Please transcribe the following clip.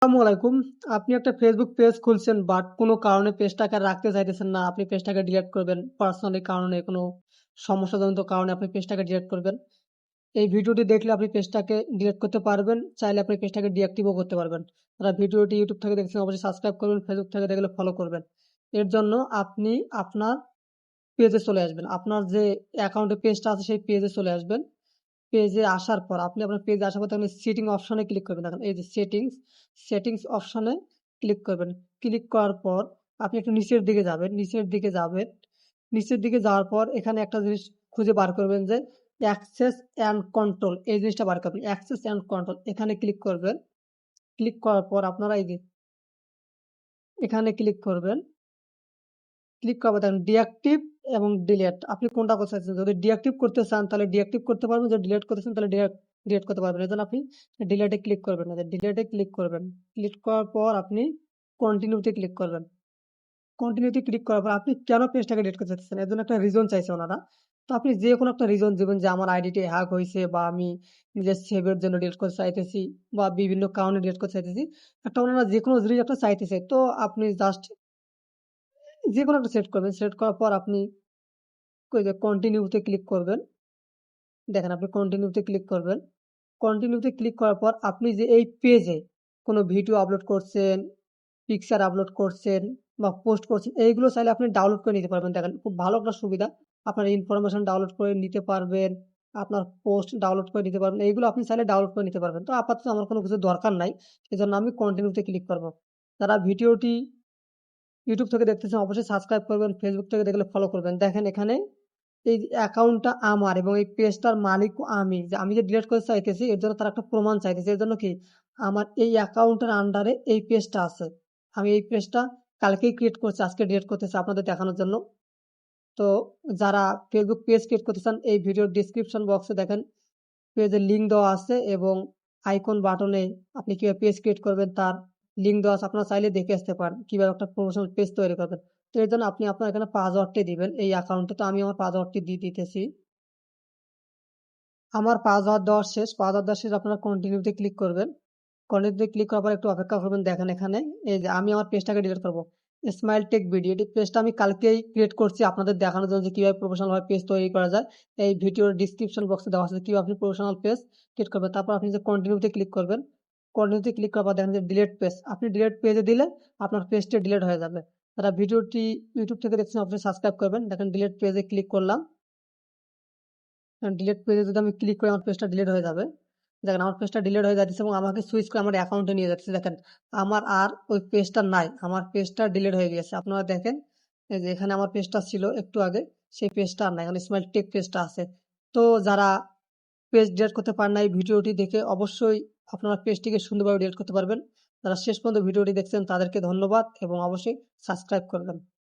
আসসালামু আলাইকুম। আপনি একটা ফেসবুক পেজ খুলছেন বাট কোনো কারণে পেজটাকে আর রাখতে চাইতেছেন না। আপনি পেজটাকে ডিলিট করবেন। পার্সোনালি কারণে কোনো সমস্যাজনিত কারণে আপনি পেজটাকে ডিলিট করবেন। এই ভিডিওটি দেখলে আপনি পেজটাকে ডিলিট করতে পারবেন। চাইলে আপনি পেজটাকে ডিঅ্যাক্টিভও করতে পারবেন। যারা ভিডিওটি ইউটিউব থেকে দেখছেন অবশ্যই সাবস্ক্রাইব করবেন। ফেসবুক থেকে দেখলে ফলো করবেন। এর জন্য আপনি আপনার পেজে চলে আসবেন। আপনার যে অ্যাকাউন্টে পেজটা আছে সেই পেজে চলে আসবেন। পেজে আসার পর আপনি আপনার পেজে আসার পর আপনি সেটিং অপশনে ক্লিক করবেন। দেখেন এই যে সেটিংস অপশনে ক্লিক করবেন। ক্লিক করার পর আপনি একটু নিচের দিকে যাওয়ার পর এখানে একটা জিনিস খুঁজে বার করবেন যে অ্যাক্সেস অ্যান্ড কন্ট্রোল, এই জিনিসটা বার করবেন। অ্যাক্সেস অ্যান্ড কন্ট্রোল এখানে ক্লিক করবেন। ক্লিক করার পর আপনারা এই যে এখানে ক্লিক করবেন। ক্লিক করার পর দেখেন ডিঅ্যাক্টিভ এবং ডিলিট, আপনি কোনটা করতে চাচ্ছেন। যদি ডিঅ্যাক্টিভ করতে চান তাহলে ডিঅ্যাক্টিভ করতে পারবেন, যদি ডিলিট করতে চান তাহলে ডিলিট করতে পারবেন। এজন্য আপনি ডিলিটে ক্লিক করবেন না, ডিলিটে ক্লিক করবেন। ক্লিক করার পর আপনি কন্টিনিউতে ক্লিক করবেন। কন্টিনিউতে ক্লিক করার পর আপনি কেন পেজটাকে ডিলিট করতে চাচ্ছেন এর জন্য একটা রিজন চাইছে ওনারা। তো আপনি যে কোনো একটা রিজন দিবেন যে আমার আইডিটি হ্যাক হয়েছে বা আমি নিজের সেভের জন্য ডিলিট করতে চাইতেছি বা বিভিন্ন কারণে ডিলিট করতে চাইতেছি। একটা ওনারা যে কোনো জিনিস একটা চাইতেছে, তো আপনি জাস্ট যে কোনো একটা সেট করবেন। সেট করার পর আপনি ওই যে কন্টিনিউতে ক্লিক করবেন। দেখেন আপনি কন্টিনিউতে ক্লিক করবেন। কন্টিনিউতে ক্লিক করার পর আপনি যে এই পেজে কোনো ভিডিও আপলোড করছেন, পিকচার আপলোড করছেন বা পোস্ট করছেন, এইগুলো চাইলে আপনি ডাউনলোড করে নিতে পারবেন। দেখেন খুব ভালো একটা সুবিধা। আপনার ইনফরমেশন ডাউনলোড করে নিতে পারবেন, আপনার পোস্ট ডাউনলোড করে নিতে পারবেন। এইগুলো আপনি চাইলে ডাউনলোড করে নিতে পারবেন। তো আপাতত আমার কোনো কিছু দরকার নাই। এজন্য আমি কন্টিনিউতে ক্লিক করব। যারা ভিডিওটি ইউটিউব থেকে দেখতেছেন অবশ্যই সাবস্ক্রাইব করবেন, ফেসবুক থেকে দেখলে ফলো করবেন। দেখেন এখানে এই অ্যাকাউন্টটা আমার এবং এই পেজটার মালিকও আমি। যে আমি যে ডিলিট করতে চাইতেছি এর জন্য তারা একটা প্রমাণ চাইতেছে। এর জন্য কি আমার এই অ্যাকাউন্টের আন্ডারে এই পেজটা আছে। আমি এই পেজটা কালকেই ক্রিয়েট করছি, আজকে ডিলিট করতেছি আপনাদের দেখানোর জন্য। তো যারা ফেসবুক পেজ ক্রিয়েট করতে চান এই ভিডিওর ডিসক্রিপশন বক্সে দেখেন পেজের লিঙ্ক দেওয়া আছে এবং আইকন বাটনে আপনি কিভাবে পেজ ক্রিয়েট করবেন তার লিঙ্ক দেওয়া আছে। আপনারা চাইলে দেখে আসতে পারেন কিভাবে একটা প্রমোশনাল পেজ তৈরি করবেন। তো এর জন্য আপনি আপনার এখানে পাসওয়ার্ডটি দিবেন এই অ্যাকাউন্টে। তো আমি আমার পাসওয়ার্ডটি দিয়ে দিতেছি। আমার পাসওয়ার্ড দেওয়া শেষ আপনারা কন্টিনিউতে ক্লিক করবেন। কন্টিনিউতে ক্লিক করার পর একটু অপেক্ষা করবেন। দেখেন এখানে এই যে আমি আমার পেজটাকে ডিলিট করব। স্মাইল টেক ভিডিও, এটি পেজটা আমি কালকেই ক্রিয়েট করছি আপনাদের দেখানোর জন্য যে কিভাবে প্রফেশনাল ভাবে পেজ তৈরি করা যায়। এই ভিডিওর ডিসক্রিপশন বক্সে দেওয়া আছে কিভাবে আপনি প্রফেশনাল পেজ ক্রিয়েট করবেন। তারপর আপনি যে কন্টিনিউতে ক্লিক করবেন। কন্টিনিউতে ক্লিক করার পর দেখেন যে ডিলিট পেজ, আপনি ডিলিট পেজে দিলে আপনার পেজটি ডিলিট হয়ে যাবে। যারা ভিডিওটি ইউটিউব থেকে দেখছেন অবশ্যই সাবস্ক্রাইব করবেন। দেখেন ডিলিট পেজে ক্লিক করলাম। ডিলিট পেজে যদি আমি ক্লিক করি আমার পেজটা ডিলিট হয়ে যাবে। দেখেন আমার পেজটা ডিলিট হয়ে যাচ্ছে এবং আমাকে সুইচ করে আমার অ্যাকাউন্টে নিয়ে যাচ্ছে। দেখেন আমার আর ওই পেজটা নাই, আমার পেজটা ডিলিট হয়ে গেছে। আপনারা দেখেন এই যে এখানে আমার পেজটা ছিল একটু আগে, সেই পেজটা আর নাই, এখন স্মাইল টেক পেজটা আছে। তো যারা পেজ ডিলিট করতে পারেন না এই ভিডিওটি দেখে অবশ্যই আপনারা পেজটিকে সুন্দরভাবে ডিলিট করতে পারবেন। যারা শেষ পর্যন্ত ভিডিওটি দেখছেন তাদেরকে ধন্যবাদ এবং অবশ্যই সাবস্ক্রাইব করবেন।